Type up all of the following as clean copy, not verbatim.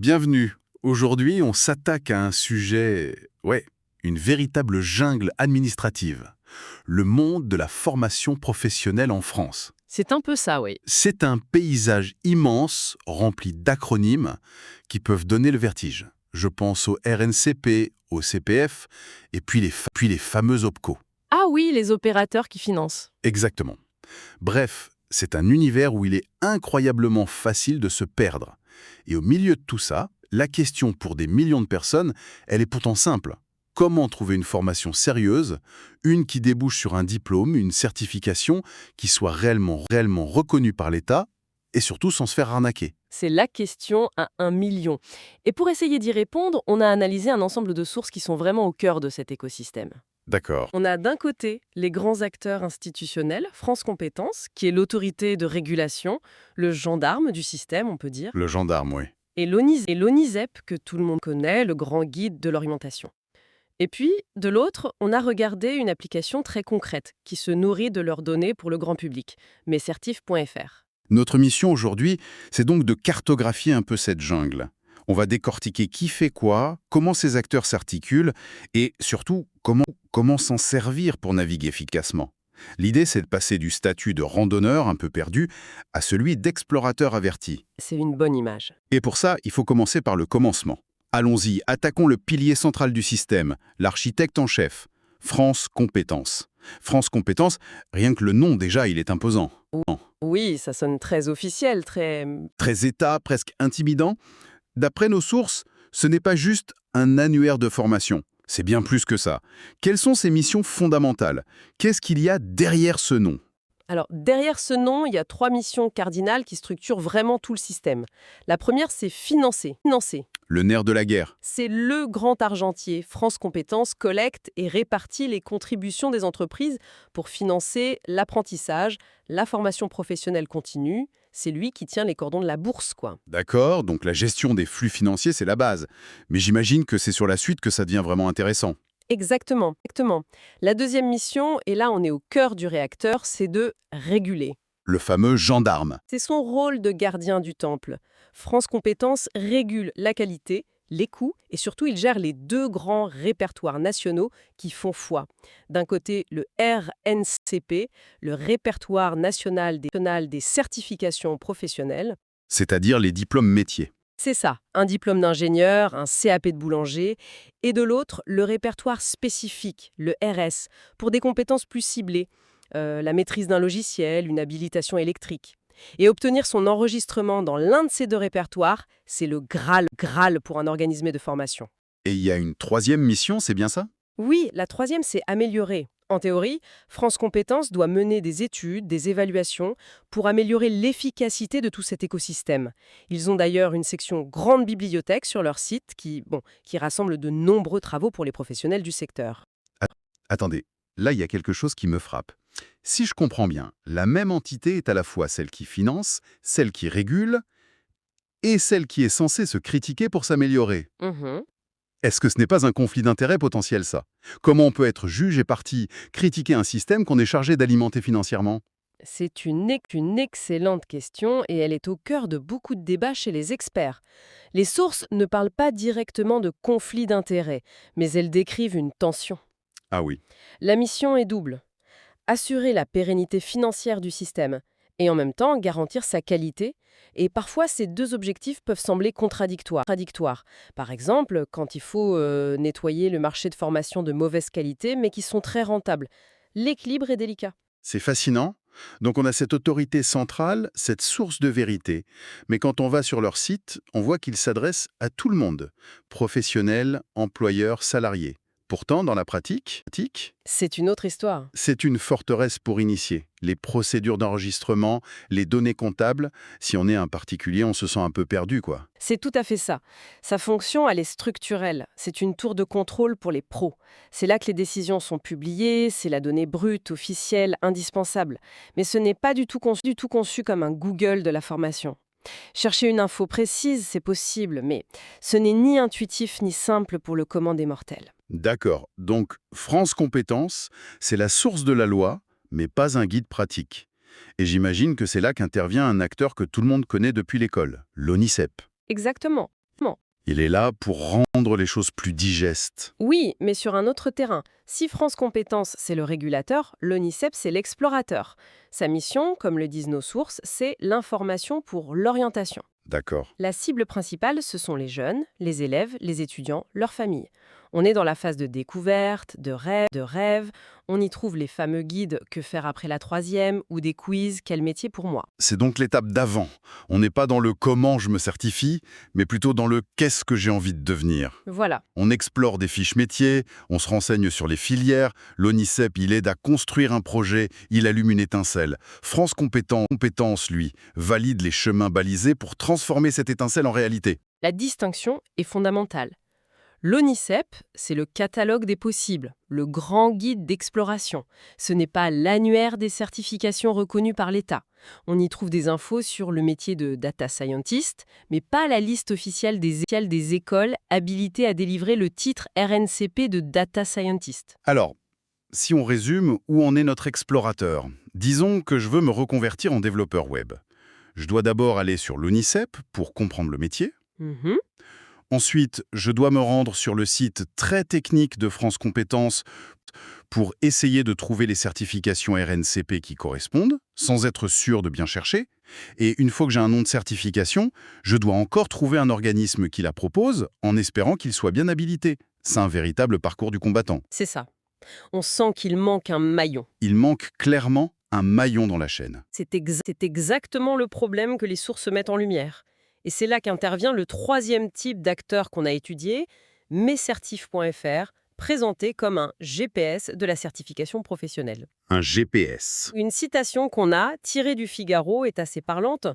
Bienvenue. Aujourd'hui, on s'attaque à un sujet, une véritable jungle administrative. Le monde de la formation professionnelle en France. C'est un peu ça, oui. C'est un paysage immense, rempli d'acronymes qui peuvent donner le vertige. Je pense au RNCP, au CPF, et puis les fameux OPCO. Ah oui, les opérateurs qui financent. Exactement. Bref, c'est un univers où il est incroyablement facile de se perdre. Et au milieu de tout ça, la question pour des millions de personnes, elle est pourtant simple. Comment trouver une formation sérieuse, une qui débouche sur un diplôme, une certification, qui soit réellement reconnue par l'État, et surtout sans se faire arnaquer? C'est la question à 1 million. Et pour essayer d'y répondre, on a analysé un ensemble de sources qui sont vraiment au cœur de cet écosystème. D'accord. On a d'un côté les grands acteurs institutionnels, France Compétences, qui est l'autorité de régulation, le gendarme du système, on peut dire, Le gendarme, oui. et l'ONISEP, que tout le monde connaît, le grand guide de l'orientation. Et puis, de l'autre, on a regardé une application très concrète qui se nourrit de leurs données pour le grand public, mescertif.fr. Notre mission aujourd'hui, c'est donc de cartographier un peu cette jungle. On va décortiquer qui fait quoi, comment ces acteurs s'articulent et surtout comment s'en servir pour naviguer efficacement. L'idée, c'est de passer du statut de randonneur un peu perdu à celui d'explorateur averti. C'est une bonne image. Et pour ça, il faut commencer par le commencement. Allons-y, attaquons le pilier central du système, l'architecte en chef, France Compétences. France Compétences, rien que le nom déjà, il est imposant. Oui, ça sonne très officiel, très... Très État, presque intimidant. D'après nos sources, ce n'est pas juste un annuaire de formation. C'est bien plus que ça. Quelles sont ses missions fondamentales? Qu'est-ce qu'il y a derrière ce nom? Alors, derrière ce nom, il y a 3 missions cardinales qui structurent vraiment tout le système. La première, c'est financer. Le nerf de la guerre. C'est le grand argentier. France Compétences collecte et répartit les contributions des entreprises pour financer l'apprentissage, la formation professionnelle continue. C'est lui qui tient les cordons de la bourse, quoi. D'accord, donc la gestion des flux financiers, c'est la base. Mais j'imagine que c'est sur la suite que ça devient vraiment intéressant. Exactement. La deuxième mission, et là on est au cœur du réacteur, c'est de réguler. Le fameux gendarme. C'est son rôle de gardien du temple. France Compétences régule la qualité, les coûts et surtout il gère les 2 grands répertoires nationaux qui font foi. D'un côté, le RNCP, le répertoire national des certifications professionnelles. C'est-à-dire les diplômes métiers. C'est ça, un diplôme d'ingénieur, un CAP de boulanger, et de l'autre, le répertoire spécifique, le RS, pour des compétences plus ciblées, la maîtrise d'un logiciel, une habilitation électrique. Et obtenir son enregistrement dans l'un de ces 2 répertoires, c'est le Graal pour un organisme de formation. Et il y a une troisième mission, c'est bien ça? Oui, la troisième, c'est améliorer. En théorie, France Compétences doit mener des études, des évaluations pour améliorer l'efficacité de tout cet écosystème. Ils ont d'ailleurs une section grande bibliothèque sur leur site qui rassemble de nombreux travaux pour les professionnels du secteur. Attendez, là il y a quelque chose qui me frappe. Si je comprends bien, la même entité est à la fois celle qui finance, celle qui régule et celle qui est censée se critiquer pour s'améliorer. Est-ce que ce n'est pas un conflit d'intérêts potentiel, ça? Comment on peut être juge et partie, critiquer un système qu'on est chargé d'alimenter financièrement? C'est une excellente question et elle est au cœur de beaucoup de débats chez les experts. Les sources ne parlent pas directement de conflit d'intérêts, mais elles décrivent une tension. Ah oui. La mission est double. Assurer la pérennité financière du système et en même temps garantir sa qualité. Et parfois, ces 2 objectifs peuvent sembler contradictoires. Par exemple, quand il faut nettoyer le marché de formation de mauvaise qualité, mais qui sont très rentables. L'équilibre est délicat. C'est fascinant. Donc on a cette autorité centrale, cette source de vérité. Mais quand on va sur leur site, on voit qu'ils s'adressent à tout le monde. Professionnels, employeurs, salariés. Pourtant, dans la pratique, C'est une autre histoire. c'est une forteresse pour initier. Les procédures d'enregistrement, les données comptables, si on est un particulier, on se sent un peu perdu, quoi. C'est tout à fait ça. Sa fonction, elle est structurelle. C'est une tour de contrôle pour les pros. C'est là que les décisions sont publiées, c'est la donnée brute, officielle, indispensable. Mais ce n'est pas du tout conçu comme un Google de la formation. Chercher une info précise, c'est possible, mais ce n'est ni intuitif ni simple pour le commun des mortels. D'accord. Donc, France Compétences, c'est la source de la loi, mais pas un guide pratique. Et j'imagine que c'est là qu'intervient un acteur que tout le monde connaît depuis l'école, l'ONISEP. Exactement. Il est là pour rendre les choses plus digestes. Oui, mais sur un autre terrain. Si France Compétences, c'est le régulateur, l'ONICEP, c'est l'explorateur. Sa mission, comme le disent nos sources, c'est l'information pour l'orientation. D'accord. La cible principale, ce sont les jeunes, les élèves, les étudiants, leurs familles. On est dans la phase de découverte, de rêve. On y trouve les fameux guides «Que faire après la troisième» ou des quiz «Quel métier pour moi?». C'est donc l'étape d'avant. On n'est pas dans le comment je me certifie, mais plutôt dans le qu'est-ce que j'ai envie de devenir. Voilà, On explore des fiches métiers, on se renseigne sur les filières, l'ONICEP, il aide à construire un projet, il allume une étincelle. France Compétences, lui, valide les chemins balisés pour transformer cette étincelle en réalité. la distinction est fondamentale. L'ONICEP, c'est le catalogue des possibles, le grand guide d'exploration. Ce n'est pas l'annuaire des certifications reconnues par l'État. On y trouve des infos sur le métier de data scientist, mais pas la liste officielle des écoles habilitées à délivrer le titre RNCP de data scientist. Alors, si on résume, où en est notre explorateur? Disons que je veux me reconvertir en développeur web. Je dois d'abord aller sur l'ONICEP pour comprendre le métier. Mhm. Ensuite, je dois me rendre sur le site très technique de France Compétences pour essayer de trouver les certifications RNCP qui correspondent, sans être sûr de bien chercher. Et une fois que j'ai un nom de certification, je dois encore trouver un organisme qui la propose, en espérant qu'il soit bien habilité. C'est un véritable parcours du combattant. C'est ça. On sent qu'il manque un maillon. Il manque clairement un maillon dans la chaîne. C'est exactement le problème que les sources mettent en lumière. Et c'est là qu'intervient le troisième type d'acteur qu'on a étudié, mescertif.fr, présenté comme un GPS de la certification professionnelle. Un GPS. Une citation qu'on a, tirée du Figaro, est assez parlante.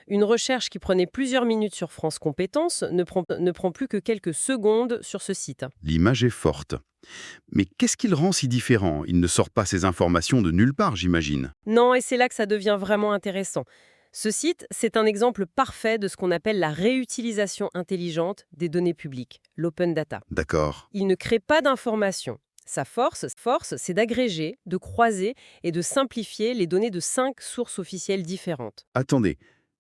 Une recherche qui prenait plusieurs minutes sur France Compétences ne prend plus que quelques secondes sur ce site. L'image est forte. Mais qu'est-ce qui le rend si différent? Il ne sort pas ces informations de nulle part, j'imagine. Non, et c'est là que ça devient vraiment intéressant. Ce site, c'est un exemple parfait de ce qu'on appelle la réutilisation intelligente des données publiques, l'open data. D'accord. Il ne crée pas d'informations. Sa force, c'est d'agréger, de croiser et de simplifier les données de 5 sources officielles différentes. Attendez,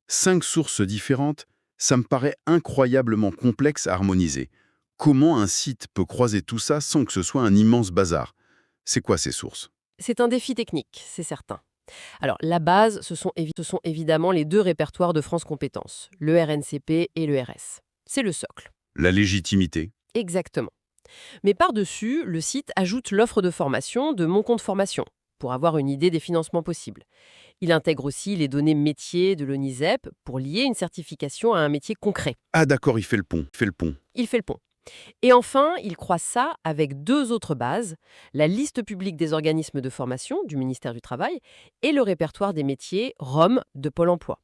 5 sources différentes, ça me paraît incroyablement complexe à harmoniser. Comment un site peut croiser tout ça sans que ce soit un immense bazar? C'est quoi ces sources? C'est un défi technique, c'est certain. Alors, la base, ce sont évidemment les 2 répertoires de France Compétences, le RNCP et le RS. C'est le socle. La légitimité. Exactement. Mais par-dessus, le site ajoute l'offre de formation de Mon compte formation, pour avoir une idée des financements possibles. Il intègre aussi les données métiers de l'ONISEP pour lier une certification à un métier concret. Ah d'accord, il fait le pont. Il fait le pont. Et enfin, il croise ça avec 2 autres bases, la liste publique des organismes de formation du ministère du Travail et le répertoire des métiers ROM de Pôle emploi.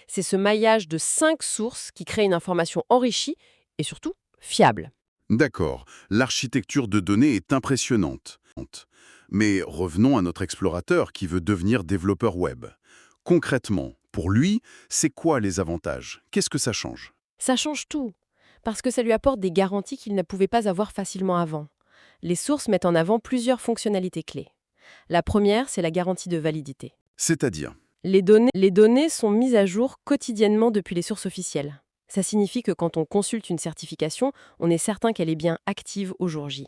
C'est ce maillage de 5 sources qui crée une information enrichie et surtout fiable. D'accord, l'architecture de données est impressionnante. Mais revenons à notre explorateur qui veut devenir développeur web. Concrètement, pour lui, c'est quoi les avantages? Qu'est-ce que ça change? Ça change tout, parce que ça lui apporte des garanties qu'il ne pouvait pas avoir facilement avant. Les sources mettent en avant plusieurs fonctionnalités clés. La première, c'est la garantie de validité. C'est-à-dire? Les données sont mises à jour quotidiennement depuis les sources officielles. Ça signifie que quand on consulte une certification, on est certain qu'elle est bien active au jour J.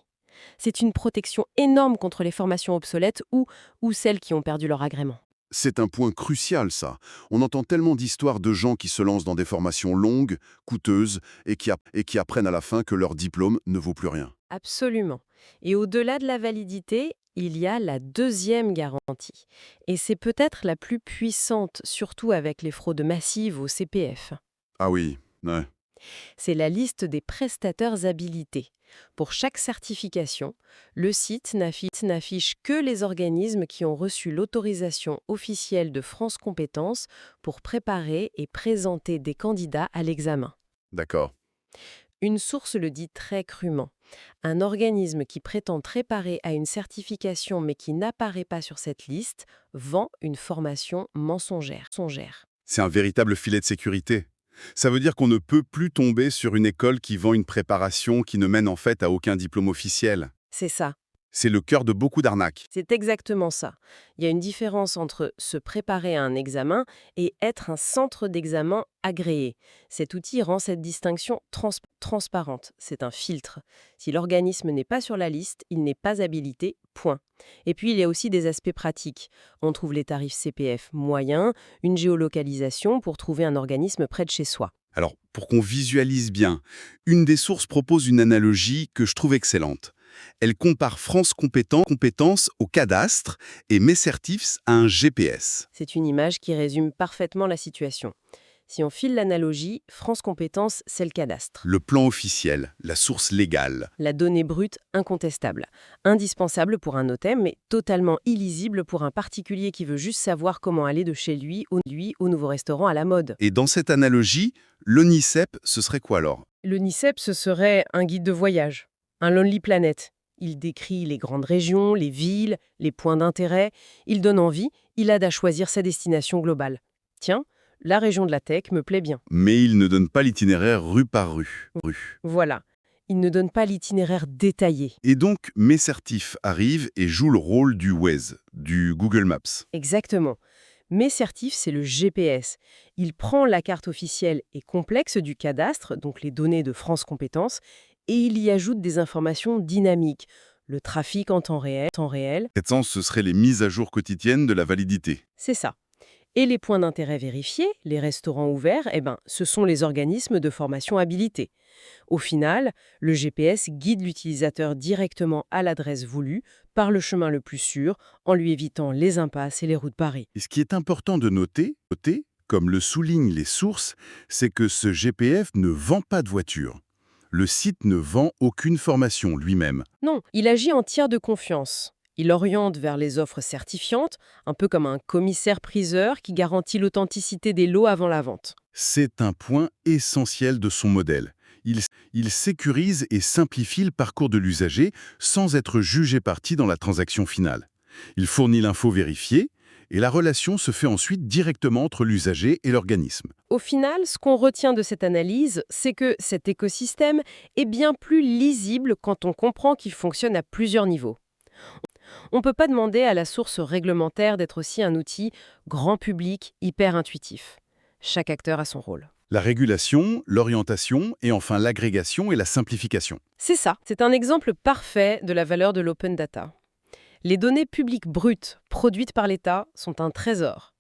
C'est une protection énorme contre les formations obsolètes ou celles qui ont perdu leur agrément. C'est un point crucial, ça. On entend tellement d'histoires de gens qui se lancent dans des formations longues, coûteuses, et qui apprennent à la fin que leur diplôme ne vaut plus rien. Absolument. Et au-delà de la validité, il y a la deuxième garantie. Et c'est peut-être la plus puissante, surtout avec les fraudes massives au CPF. Ah oui, ouais. C'est la liste des prestataires habilités. Pour chaque certification, le site n'affiche que les organismes qui ont reçu l'autorisation officielle de France Compétences pour préparer et présenter des candidats à l'examen. D'accord. Une source le dit très crûment. Un organisme qui prétend préparer à une certification mais qui n'apparaît pas sur cette liste vend une formation mensongère. C'est un véritable filet de sécurité. Ça veut dire qu'on ne peut plus tomber sur une école qui vend une préparation qui ne mène en fait à aucun diplôme officiel. C'est ça. C'est le cœur de beaucoup d'arnaques. C'est exactement ça. Il y a une différence entre se préparer à un examen et être un centre d'examen agréé. Cet outil rend cette distinction transparente. C'est un filtre. Si l'organisme n'est pas sur la liste, il n'est pas habilité, point. Et puis, il y a aussi des aspects pratiques. On trouve les tarifs CPF moyens, une géolocalisation pour trouver un organisme près de chez soi. Alors, pour qu'on visualise bien, une des sources propose une analogie que je trouve excellente. Elle compare France Compétences au cadastre et Messertifs à un GPS. C'est une image qui résume parfaitement la situation. Si on file l'analogie, France Compétences, c'est le cadastre. Le plan officiel, la source légale. La donnée brute incontestable. Indispensable pour un notaire, mais totalement illisible pour un particulier qui veut juste savoir comment aller de chez lui au nouveau restaurant à la mode. Et dans cette analogie, l'ONICEP, ce serait quoi alors? Le NICEP, ce serait un guide de voyage, un Lonely Planet. Il décrit les grandes régions, les villes, les points d'intérêt. Il donne envie, il aide à choisir sa destination globale. Tiens, la région de la tech me plaît bien. Mais il ne donne pas l'itinéraire rue par rue. Voilà. Il ne donne pas l'itinéraire détaillé. Et donc, Messertif arrive et joue le rôle du Waze, du Google Maps. Exactement. Messertif, c'est le GPS. Il prend la carte officielle et complexe du cadastre, donc les données de France Compétences, et il y ajoute des informations dynamiques. Le trafic en temps réel, Cette sens, ce seraient les mises à jour quotidiennes de la validité. c'est ça. Et les points d'intérêt vérifiés, les restaurants ouverts, ce sont les organismes de formation habilités. Au final, le GPS guide l'utilisateur directement à l'adresse voulue, par le chemin le plus sûr, en lui évitant les impasses et les routes barrées. Et ce qui est important de noter, comme le soulignent les sources, c'est que ce GPF ne vend pas de voiture. Le site ne vend aucune formation lui-même. Non, il agit en tiers de confiance. Il oriente vers les offres certifiantes, un peu comme un commissaire-priseur qui garantit l'authenticité des lots avant la vente. C'est un point essentiel de son modèle. Il sécurise et simplifie le parcours de l'usager sans être jugé partie dans la transaction finale. Il fournit l'info vérifiée et la relation se fait ensuite directement entre l'usager et l'organisme. Au final, ce qu'on retient de cette analyse, c'est que cet écosystème est bien plus lisible quand on comprend qu'il fonctionne à plusieurs niveaux. On ne peut pas demander à la source réglementaire d'être aussi un outil grand public, hyper intuitif. Chaque acteur a son rôle. La régulation, l'orientation et enfin l'agrégation et la simplification. C'est ça. C'est un exemple parfait de la valeur de l'open data. Les données publiques brutes produites par l'État sont un trésor.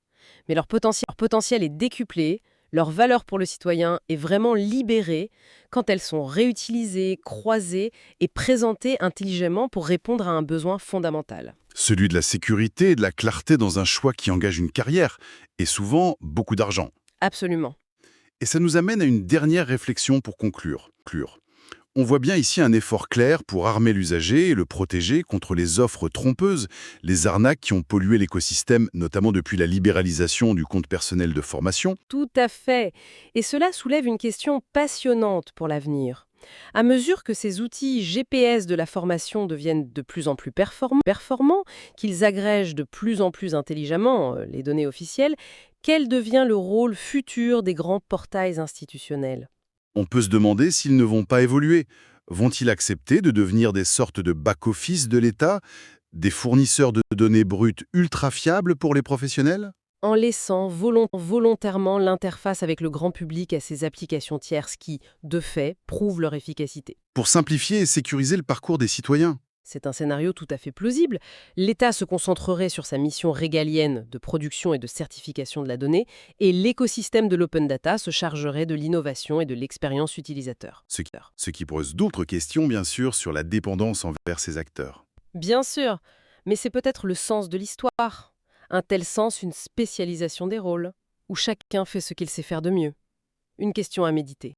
Mais leur potentiel est décuplé, leur valeur pour le citoyen est vraiment libérée quand elles sont réutilisées, croisées et présentées intelligemment pour répondre à un besoin fondamental. Celui de la sécurité et de la clarté dans un choix qui engage une carrière et souvent beaucoup d'argent. Absolument. Et ça nous amène à une dernière réflexion pour conclure. On voit bien ici un effort clair pour armer l'usager et le protéger contre les offres trompeuses, les arnaques qui ont pollué l'écosystème, notamment depuis la libéralisation du compte personnel de formation. Tout à fait. Et cela soulève une question passionnante pour l'avenir. À mesure que ces outils GPS de la formation deviennent de plus en plus performants, qu'ils agrègent de plus en plus intelligemment les données officielles, quel devient le rôle futur des grands portails institutionnels ? On peut se demander s'ils ne vont pas évoluer. Vont-ils accepter de devenir des sortes de back-office de l'État, des fournisseurs de données brutes ultra fiables pour les professionnels ? En laissant volontairement l'interface avec le grand public à ces applications tierces qui, de fait, prouvent leur efficacité. Pour simplifier et sécuriser le parcours des citoyens. C'est un scénario tout à fait plausible. L'État se concentrerait sur sa mission régalienne de production et de certification de la donnée, et l'écosystème de l'open data se chargerait de l'innovation et de l'expérience utilisateur. Ce qui pose d'autres questions, bien sûr, sur la dépendance envers ces acteurs. Bien sûr, mais c'est peut-être le sens de l'histoire. Un tel sens, une spécialisation des rôles, où chacun fait ce qu'il sait faire de mieux. Une question à méditer.